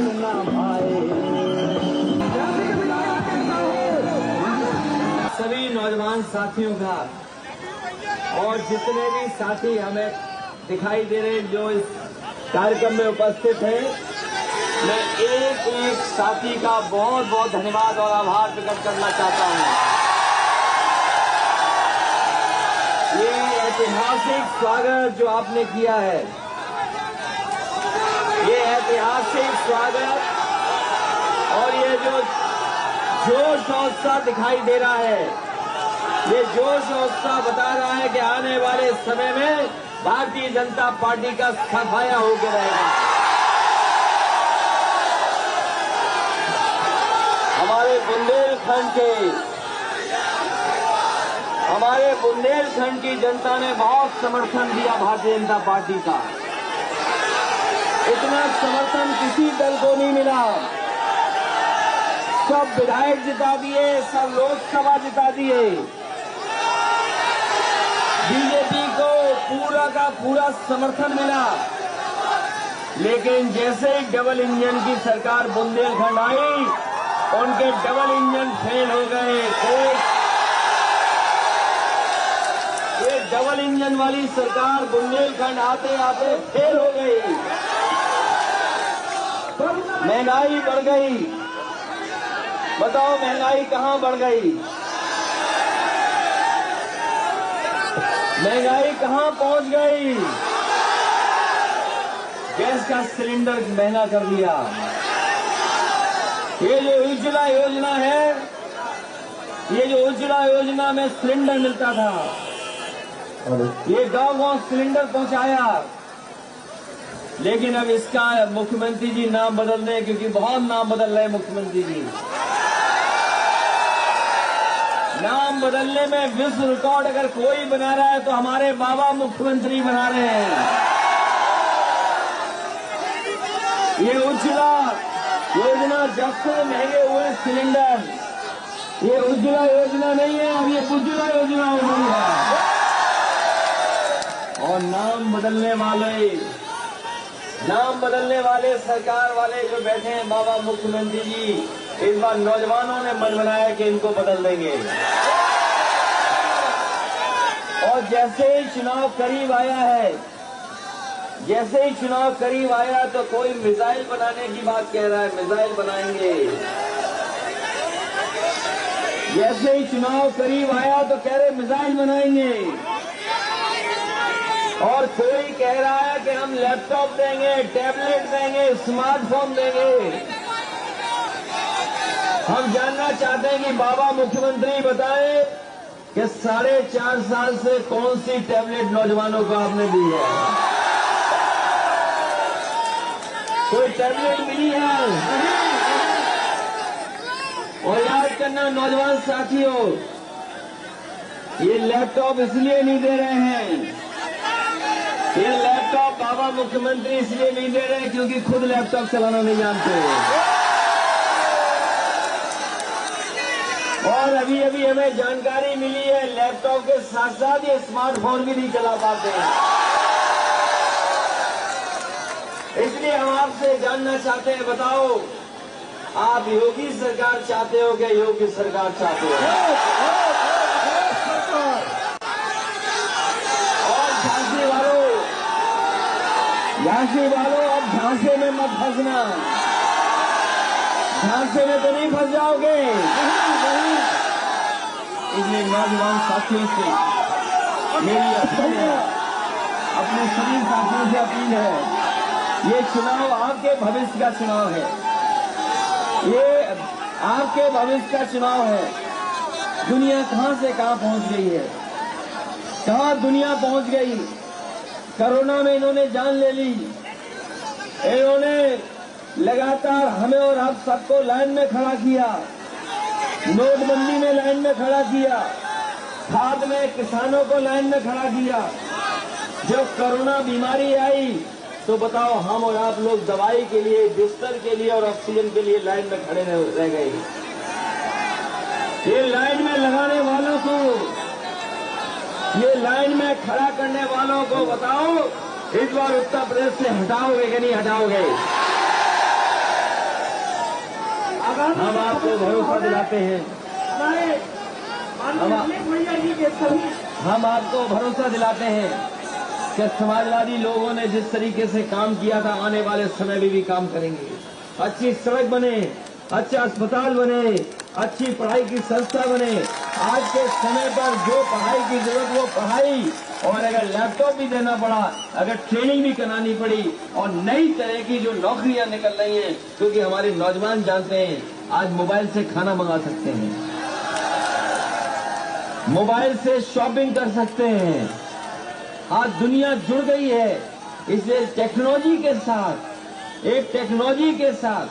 न भाए। सभी नौजवान साथियों का और जितने भी साथी हमें दिखाई दे रहे जो इस कार्यक्रम में उपस्थित हैं, मैं एक एक साथी का बहुत बहुत धन्यवाद और आभार प्रकट करना चाहता हूं। ये ऐतिहासिक स्वागत जो आपने किया है, ये ऐतिहासिक स्वागत और ये जो जोश और उत्साह दिखाई दे रहा है, ये जोश और उत्साह बता रहा है कि आने वाले समय में भारतीय जनता पार्टी का सफाया होकर रहेगा। हमारे बुंदेलखंड की जनता ने बहुत समर्थन दिया भारतीय जनता पार्टी का। इतना समर्थन किसी दल को नहीं मिला। सब विधायक जिता दिए, सब लोकसभा जिता दिए। बीजेपी को पूरा का पूरा समर्थन मिला, लेकिन जैसे ही डबल इंजन की सरकार बुंदेलखंड आई, उनके डबल इंजन फेल हो गए। ये डबल इंजन वाली सरकार बुंदेलखंड आते आते फेल हो गई। महंगाई बढ़ गई। बताओ महंगाई कहां बढ़ गई? महंगाई कहां पहुंच गई? गैस का सिलेंडर महंगा कर दिया। ये जो उज्ज्वला योजना है, ये जो उज्ज्वला योजना में सिलेंडर मिलता था, ये गांव-गांव सिलेंडर पहुंचाया। लेकिन अब इसका मुख्यमंत्री जी नाम बदल रहे, क्योंकि बहुत नाम बदल रहे मुख्यमंत्री जी। नाम बदलने में विश्व रिकॉर्ड अगर कोई बना रहा है तो हमारे बाबा मुख्यमंत्री बना रहे हैं। ये उज्ज्वला योजना जब से महंगे हुए सिलेंडर, ये उज्ज्वला योजना नहीं है, अब ये उज्ज्वला योजना हो गई है। और नाम बदलने वाले सरकार वाले जो बैठे हैं बाबा मुख्यमंत्री जी, इस बार नौजवानों ने मन बनाया कि इनको बदल देंगे। और जैसे ही चुनाव करीब आया है, जैसे ही चुनाव करीब आया तो कोई मिसाइल बनाने की बात कह रहा है, मिसाइल बनाएंगे। जैसे ही चुनाव करीब आया तो कह रहे मिसाइल बनाएंगे। और कोई कह रहा है कि हम लैपटॉप देंगे, टैबलेट देंगे, स्मार्टफोन देंगे। हम जानना चाहते हैं कि बाबा मुख्यमंत्री बताएं कि 4.5 साल से कौन सी टैबलेट नौजवानों को आपने दी है? कोई टैबलेट मिली है? और याद करना नौजवान साथियों, ये लैपटॉप इसलिए नहीं दे रहे हैं, ये लैपटॉप बाबा मुख्यमंत्री इसलिए नहीं दे रहे क्योंकि खुद लैपटॉप चलाना नहीं जानते। और अभी अभी हमें जानकारी मिली है, लैपटॉप के साथ साथ ये स्मार्टफोन भी नहीं चला पाते हैं। इसलिए हम आपसे जानना चाहते हैं, बताओ आप योगी सरकार चाहते हो क्या योगी सरकार चाहते हो? और झांसी वालों अब झांसे में मत फंसना। झांसे में तो नहीं फंस जाओगे। इसलिए नौजवान साथियों से मेरी अपील है, अपने सभी साथियों से अपील है, ये चुनाव आपके भविष्य का चुनाव है। ये आपके भविष्य का चुनाव है। दुनिया कहां से कहां पहुंच गई है, कहां दुनिया पहुंच गई। कोरोना में इन्होंने जान ले ली। इन्होंने लगातार हमें और आप सबको लाइन में खड़ा किया, नोटबंदी में लाइन में खड़ा किया, खाद में किसानों को लाइन में खड़ा किया। जब कोरोना बीमारी आई तो बताओ हम और आप लोग दवाई के लिए, बिस्तर के लिए और ऑक्सीजन के लिए लाइन में खड़े रह गए। ये लाइन में लगाने वालों को, ये लाइन में खड़ा करने वालों को बताओ, इस बार उत्तर प्रदेश से हटाओगे कि नहीं हटाओगे? हम आपको भरोसा दिलाते हैं, हम आपको भरोसा दिलाते हैं कि समाजवादी लोगों ने जिस तरीके से काम किया था आने वाले समय में भी काम करेंगे। अच्छी सड़क बने, अच्छा अस्पताल बने, अच्छी पढ़ाई की संस्था बने। आज के समय पर जो पढ़ाई की जरूरत वो पढ़ाई, और अगर लैपटॉप भी देना पड़ा, अगर ट्रेनिंग भी करानी पड़ी, और नई तरह की जो नौकरियां निकल रही हैं, क्योंकि हमारे नौजवान जानते हैं आज मोबाइल से खाना मंगा सकते हैं, मोबाइल से शॉपिंग कर सकते हैं। आज दुनिया जुड़ गई है, इसलिए टेक्नोलॉजी के साथ, एक टेक्नोलॉजी के साथ,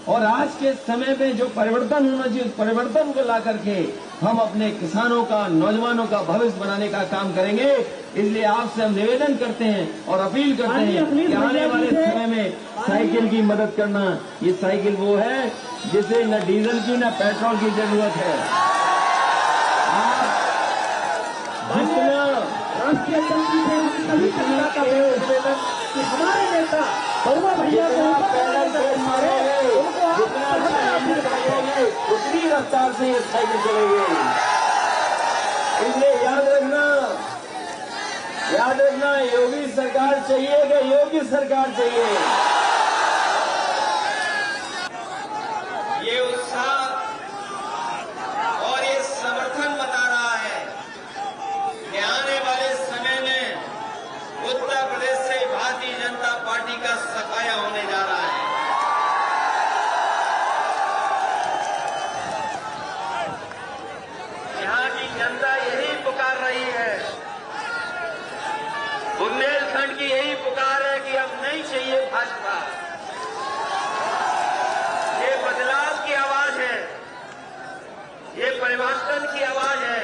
और आज के समय में जो परिवर्तन होना चाहिए उस परिवर्तन को ला करके हम अपने किसानों का, नौजवानों का भविष्य बनाने का काम करेंगे। इसलिए आपसे हम निवेदन करते हैं और अपील करते हैं कि आने वाले समय में साइकिल की मदद करना। ये साइकिल वो है जिसे न डीजल की न पेट्रोल की जरूरत है। आप जितना राष्ट्रीय हमारे नेता बरुआ भैया उतनी रफ्तार से ये साइकिल चलेगी। इसलिए याद रखना योगी सरकार चाहिए कि योगी सरकार चाहिए। ये उत्साह और ये समर्थन बता रहा है कि आने वाले समय में उत्तर प्रदेश से भारतीय जनता पार्टी का सफाया होने जा रहा है। यहाँ की जनता यही पुकार रही है, बुंदेलखंड की यही पुकार है कि अब नहीं चाहिए भाजपा। ये बदलाव की आवाज है, ये परिवर्तन की आवाज है,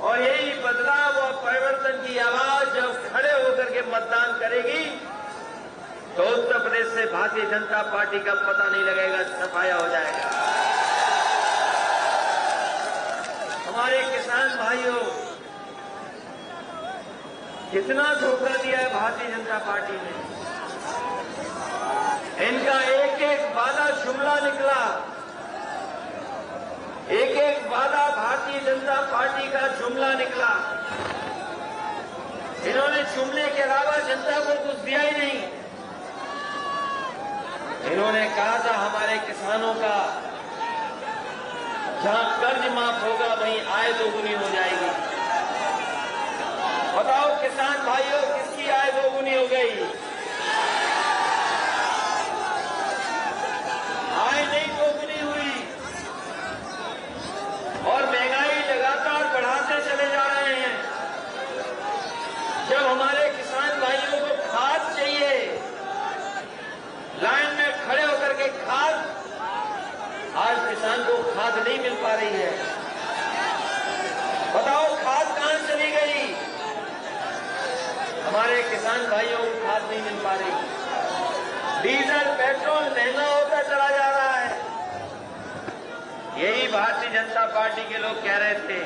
और यही बदलाव और परिवर्तन की आवाज जब खड़े होकर के मतदान करेगी तो उत्तर प्रदेश से भारतीय जनता पार्टी का पता नहीं लगेगा, सफाया हो जाएगा। हमारे किसान भाइयों, कितना धोखा दिया है भारतीय जनता पार्टी ने। इनका एक एक वादा जुमला निकला, एक एक वादा भारतीय जनता पार्टी का जुमला निकला। इन्होंने जुमले के अलावा जनता को कुछ दिया ही नहीं। इन्होंने कहा था हमारे किसानों का जहां कर्ज माफ होगा वहीं आय दोगुनी हो जाएगी। बताओ किसान भाइयों, किसकी आय दोगुनी हो गई? आय नहीं दोगुनी हुई, और महंगाई लगातार बढ़ाते चले जा रहे हैं। जब हमारे किसान भाइयों को खाद चाहिए, लाइन में खड़े होकर के खाद, आज किसान को खाद नहीं मिल पा रही है। बताओ खाद कहां चली गई? हमारे किसान भाइयों को खाद नहीं मिल पा रही। डीजल पेट्रोल महंगा होता चला जा रहा है। यही भारतीय जनता पार्टी के लोग कह रहे थे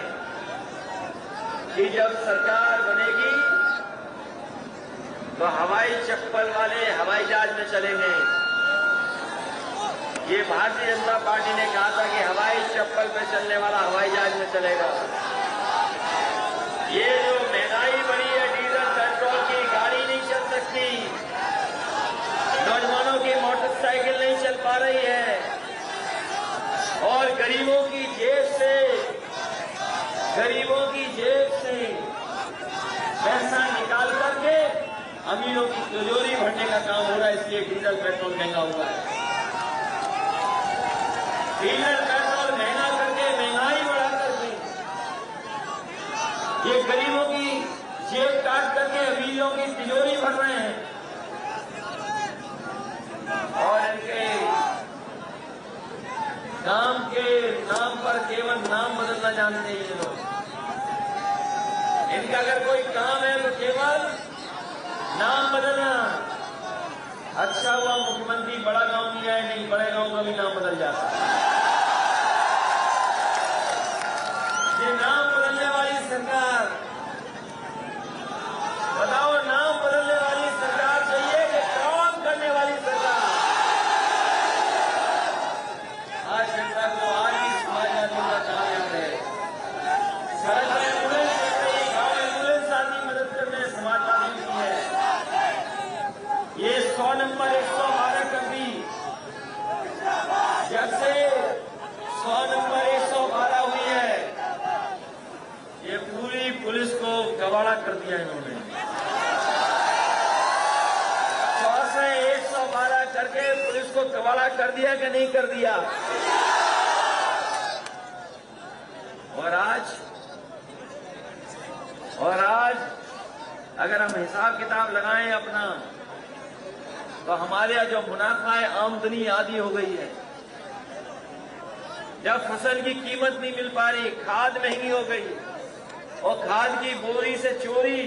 कि जब सरकार बनेगी तो हवाई चप्पल वाले हवाई जहाज में चलेंगे। ये भारतीय जनता पार्टी ने कहा था कि हवाई चप्पल पे चलने वाला हवाई जहाज में चलेगा। ये जो महंगाई बढ़ी है, डीजल पेट्रोल की गाड़ी नहीं चल सकती, नौजवानों की मोटरसाइकिल नहीं चल पा रही है, और गरीबों की जेब से पैसा निकाल करके अमीरों की तिजोरी भरने का काम हो रहा है। इसलिए डीजल पेट्रोल महंगा हुआ है। डीजल पेट्रोल महंगा करके, महंगाई बढ़ा करके ये गरीबों की जेब काट करके अमीरों की तिजोरी भर रहे हैं, और इनके काम के नाम पर केवल नाम बदलना जानते हैं ये लोग। इनका अगर कोई काम है तो केवल नाम बदलना। अच्छा हुआ मुख्यमंत्री बड़ा गांव नहीं आए, नहीं बड़े गांव का भी नाम बदल जाता। ये नाम बदलने वाली सरकार, बताओ नाम बदलने वाली सरकार चाहिए कि काम करने वाली सरकार? कबाड़ा कर दिया इन्होंने। 112 करके पुलिस को कबाड़ा कर दिया कि नहीं कर दिया? और आज अगर हम हिसाब किताब लगाएं अपना, तो हमारे यहाँ जो मुनाफा है, आमदनी आधी हो गई है। जब फसल की कीमत नहीं मिल पा रही, खाद महंगी हो गई, और खाद की बोरी से चोरी,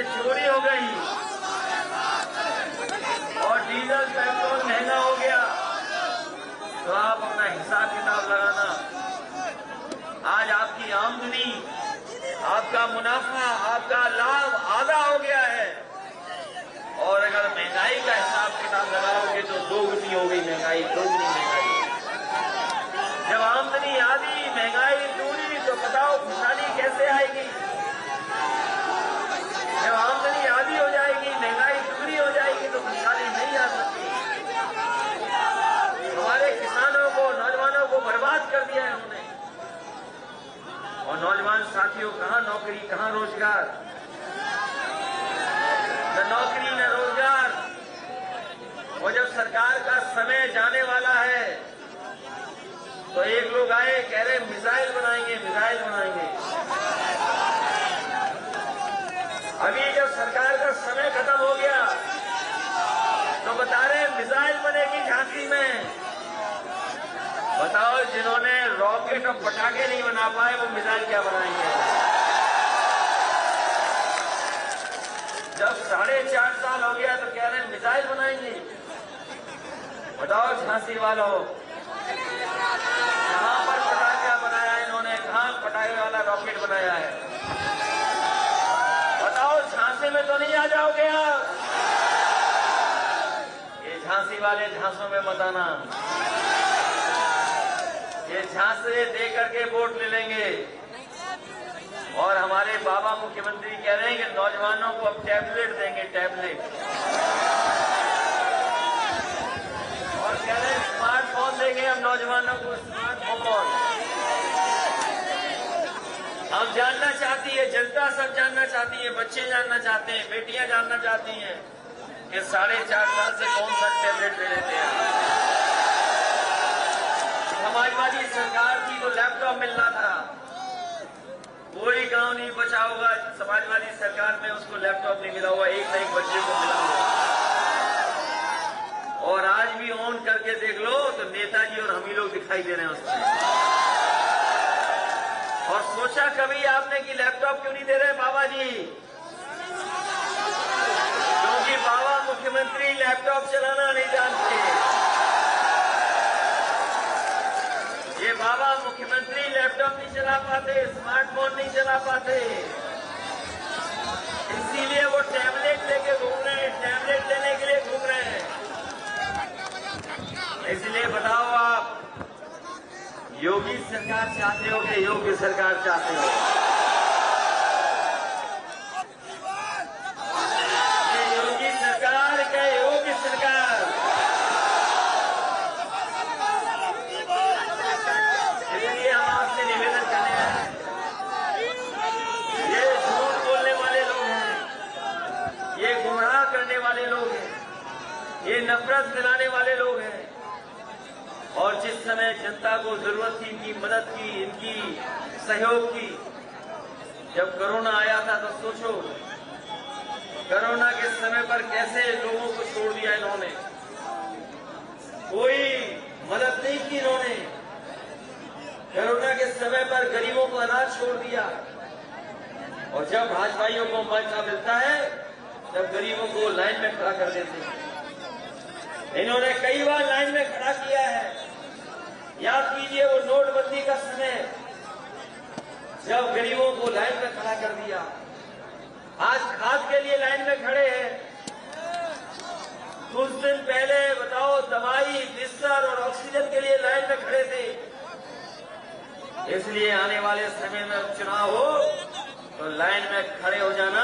चोरी हो गई, और डीजल पेट्रोल महंगा हो गया। तो आप अपना हिसाब किताब लगाना। आज आपकी आमदनी, आपका मुनाफा, आपका लाभ आधा हो गया है, और अगर महंगाई का हिसाब किताब लगाओगे तो दोगुनी हो गई महंगाई, दोगुनी महंगाई। जब आमदनी आधी, महंगाई दूनी, तो बताओ खुशहाली कैसे आएगी? जब आमदनी आधी हो जाएगी, महंगाई दुगनी हो जाएगी, तो खुशहाली नहीं आ सकती। हमारे किसानों को, नौजवानों को बर्बाद कर दिया है उन्होंने। और नौजवान साथियों, कहां नौकरी, कहां रोजगार? न नौकरी न रोजगार। और जब सरकार का समय जाने वाला है, तो एक लोग आए, कह रहे मिसाइल बनाएंगे, मिसाइल बनाएंगे। अभी जब सरकार का समय खत्म हो गया, तो बता रहे मिसाइल बनेगी झांसी में। बताओ, जिन्होंने रॉकेट और पटाखे नहीं बना पाए, वो मिसाइल क्या बनाएंगे? जब 4.5 साल हो गया, तो कह रहे हैं मिसाइल बनाएंगे। बताओ झांसी वालों, कहां पर पटाखा बनाया इन्होंने? कहां पटाखे वाला रॉकेट बनाया है? बताओ, झांसी में तो नहीं आ जाओगे आप? ये झांसी वाले झांसों में मत आना। ये झांसे दे करके वोट ले लेंगे। और हमारे बाबा मुख्यमंत्री कह रहे हैं कि नौजवानों को अब टैबलेट देंगे, टैबलेट। और कह रहे हैं स्मार्टफोन देंगे हम नौजवानों को, स्मार्टफोन। हम जानना चाहती है, जनता सब जानना चाहती है, बच्चे जानना चाहते हैं, बेटियां जानना चाहती हैं कि 4.5 साल से कौन सा टैबलेट ले लेते हैं। समाजवादी सरकार थी तो लैपटॉप मिलना था, कोई गांव नहीं बचा होगा समाजवादी सरकार में उसको लैपटॉप नहीं मिला हुआ, एक न एक बच्चे को मिला हुआ। और आज भी ऑन करके देख लो तो नेताजी और हम ही लोग दिखाई दे रहे हैं उसमें। और सोचा कभी आपने कि लैपटॉप क्यों नहीं दे रहे बाबा जी? क्योंकि बाबा मुख्यमंत्री लैपटॉप चलाना नहीं जानते। ये बाबा मुख्यमंत्री लैपटॉप नहीं चला पाते, स्मार्टफोन नहीं चला पाते, इसीलिए वो टैबलेट लेके घूम रहे हैं, टैबलेट लेने के लिए घूम रहे हैं। इसलिए बताओ, आप योगी सरकार चाहते हो कि योग्य सरकार चाहते हो? ये योगी सरकार क्या योग्य सरकार? इसलिए हम आपसे निवेदन करने हैं, ये झूठ बोलने वाले लोग हैं, ये गुमराह करने वाले लोग हैं, ये नफरत फैलाने वाले लोग हैं। और जिस समय जनता को जरूरत थी इनकी मदद की, इनकी सहयोग की, जब कोरोना आया था तो सोचो कोरोना के समय पर कैसे लोगों को छोड़ दिया इन्होंने, कोई मदद नहीं की इन्होंने। कोरोना के समय पर गरीबों को अनाज छोड़ दिया, और जब भाजपाइयों को मौका मिलता है तब गरीबों को लाइन में खड़ा कर देते हैं। इन्होंने कई बार लाइन में खड़ा किया है। याद कीजिए वो नोटबंदी का समय, जब गरीबों को लाइन में खड़ा कर दिया। आज खाद के लिए लाइन में खड़े हैं, कुछ दिन पहले बताओ दवाई, बिस्तर और ऑक्सीजन के लिए लाइन में खड़े थे। इसलिए आने वाले समय में चुनाव हो तो लाइन में खड़े हो जाना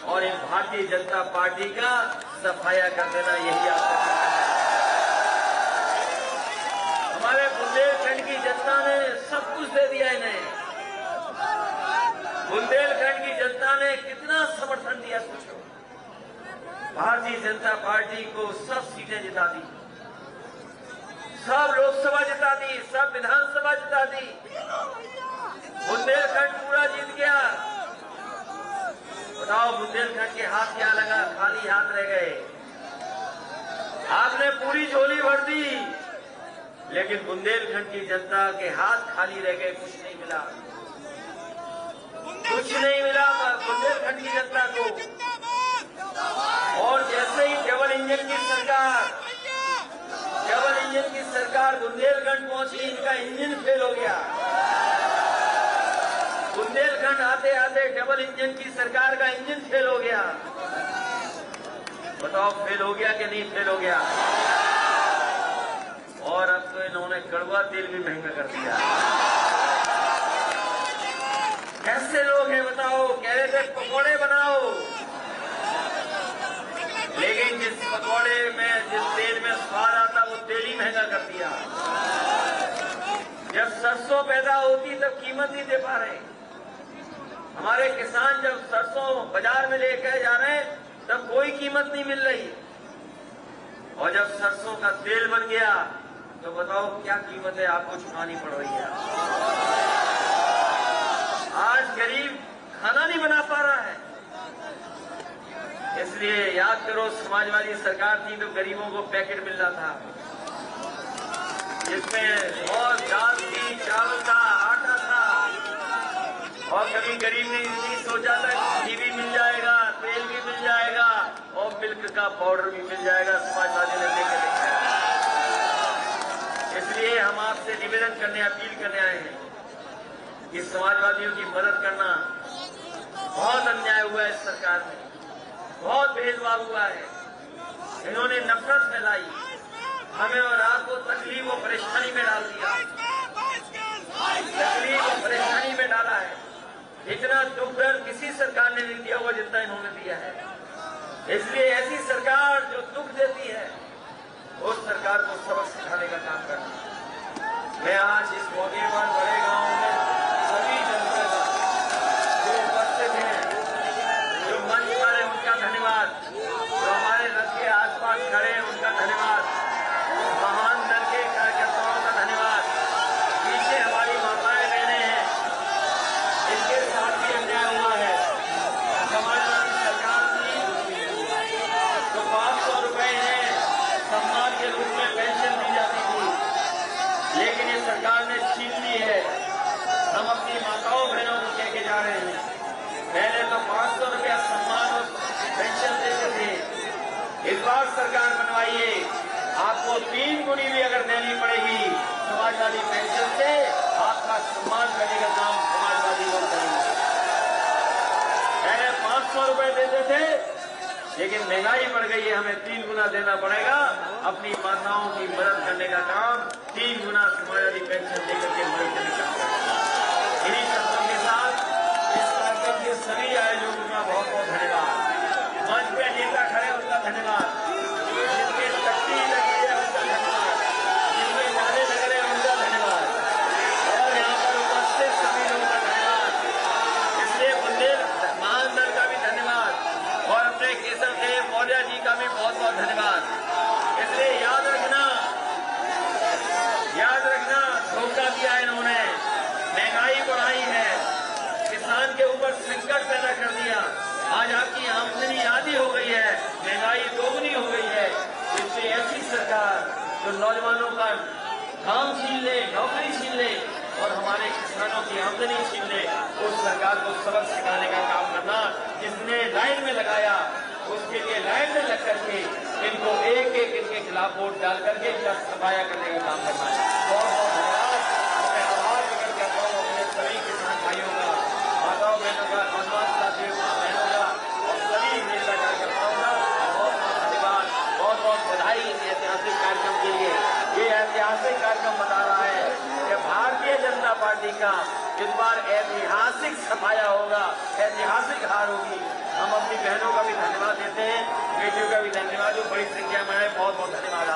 और इन भारतीय जनता पार्टी का सफाया कर देना, यही आपका है। भारतीय जनता पार्टी को सब सीटें जिता दी, सब लोकसभा जिता दी, सब विधानसभा जिता दी, बुंदेलखंड पूरा जीत गया। बताओ बुंदेलखंड के हाथ क्या लगा? खाली हाथ रह गए। आपने पूरी झोली भर दी, लेकिन बुंदेलखंड की जनता के हाथ खाली रह गए, कुछ नहीं मिला, कुछ नहीं मिला बुंदेलखंड की जनता को। और जैसे ही डबल इंजन की सरकार बुंदेलखंड पहुंची, इनका इंजन फेल हो गया। बुंदेलखंड आते आते डबल इंजन की सरकार का इंजन फेल हो गया। बताओ फेल हो गया कि नहीं फेल हो गया? और अब तो इन्होंने कड़वा तेल भी महंगा कर दिया। कैसे लोग हैं बताओ? कह रहे थे पकौड़े बनाओ, लेकिन जिस पकौड़े में जिस तेल में स्वाद आता वो तेल ही महंगा कर दिया। जब सरसों पैदा होती तब कीमत नहीं दे पा रहे। हमारे किसान जब सरसों बाजार में लेकर जा रहे हैं तब कोई कीमत नहीं मिल रही, और जब सरसों का तेल बन गया तो बताओ क्या कीमत है आपको चुकानी पड़ रही है। आज गरीब खाना नहीं बना पा रहा है। इसलिए याद करो, समाजवादी सरकार थी तो गरीबों को पैकेट मिल रहा था, जिसमें बहुत दाल थी, चावल था, आटा था, और कभी गरीब ने नहीं सोचा था घी भी मिल जाएगा, तेल भी मिल जाएगा और मिल्क का पाउडर भी मिल जाएगा। समाजवादी ने लेकर देखा। इसलिए हम आपसे निवेदन करने, अपील करने आए हैं कि समाजवादियों की मदद करना। बहुत अन्याय हुआ है इस सरकार में, बहुत भेदभाव हुआ है। इन्होंने नफरत फैलाई, हमें और आपको तकलीफ और परेशानी में डाल दिया, तकलीफ और परेशानी में डाला है। इतना दुख दर्द किसी सरकार ने नहीं दिया होगा जितना इन्होंने दिया है। इसलिए ऐसी सरकार जो दुख देती है उस सरकार को सबक सिखाने का काम करना। मैं आज इस मौके पर बड़े गांव में सभी जनता का जो उपस्थित हैं, जो मंच पर है उनका धन्यवाद, जो हमारे रथ के आसपास खड़े हैं उनका धन्यवाद, महान दल के कार्यकर्ताओं का धन्यवाद, पीछे हमारी माताएं बहनें हैं, इनके साथ भी अन्याय हुआ है। समाजवादी सरकार थी तो 500 रुपए है सम्मान के रूप में पेंशन दी जाती थी, लेकिन ये सरकार ने छीन ली है। हम अपनी माताओं बहनों को कह के जा रहे हैं, पहले तो 500 रुपया सम्मान और पेंशन देते थे, इस बार सरकार बनवाइए, आपको 3 गुनी भी अगर देनी पड़ेगी समाजवादी पेंशन से, आपका सम्मान करने का काम समाजवादी लोग करेंगे। पहले 500 रुपए देते थे, लेकिन महंगाई बढ़ गई है, हमें 3 गुना देना पड़ेगा। अपनी माताओं की मदद करने का काम 3 गुना समाजवादी पेंशन देकर के मदद करने का काम। इन्हीं शब्दों के साथ इस कार्यक्रम के सभी आयोजकों का बहुत बहुत धन्यवाद। मंच पे नेता खड़े उनका धन्यवाद, जिनके शक्ति लगी है उनका धन्यवाद, जिनके नारे लग रहे हैं उनका धन्यवाद, और यहाँ पर उपस्थित सभी लोगों का धन्यवाद। इसलिए बुंदेलखंड महान दल का भी धन्यवाद और अपने केशव देव मौर्य जी का भी बहुत बहुत धन्यवाद। इसलिए याद रखना धोखा दिया है इन्होंने, महंगाई बढ़ाई है, किसान के ऊपर संकट पैदा कर दिया। आज आपकी आमदनी आधी हो गई है, महंगाई दोगुनी हो गई है। इसलिए ऐसी सरकार जो नौजवानों का काम छीन ले, नौकरी छीन ले और हमारे किसानों की आमदनी छीन ले, उस सरकार को सबक सिखाने का काम करना। जिसने लाइन में लगाया उसके लिए लाइन में लग करके इनको एक एक इनके खिलाफ वोट डाल करके इनका सफाया करने का काम करना है। बहुत बहुत धन्यवाद। मैं आभार प्रकट करता हूँ अपने सभी किसान भाइयों का, माताओं बहनों का, नौजवान साथियों बहनों का और सभी नेता कार्यकर्ताओं का बहुत बहुत धन्यवाद। बहुत बहुत बधाई इस ऐतिहासिक कार्यक्रम के लिए। ये ऐतिहासिक कार्यक्रम बता रहा है कि भारतीय जनता पार्टी का इस बार ऐतिहासिक सफाया होगा, ऐतिहासिक हार होगी। हम अपनी बहनों का भी धन्यवाद देते हैं, बेटियों का भी धन्यवाद जो बड़ी संख्या में है। बहुत बहुत धन्यवाद।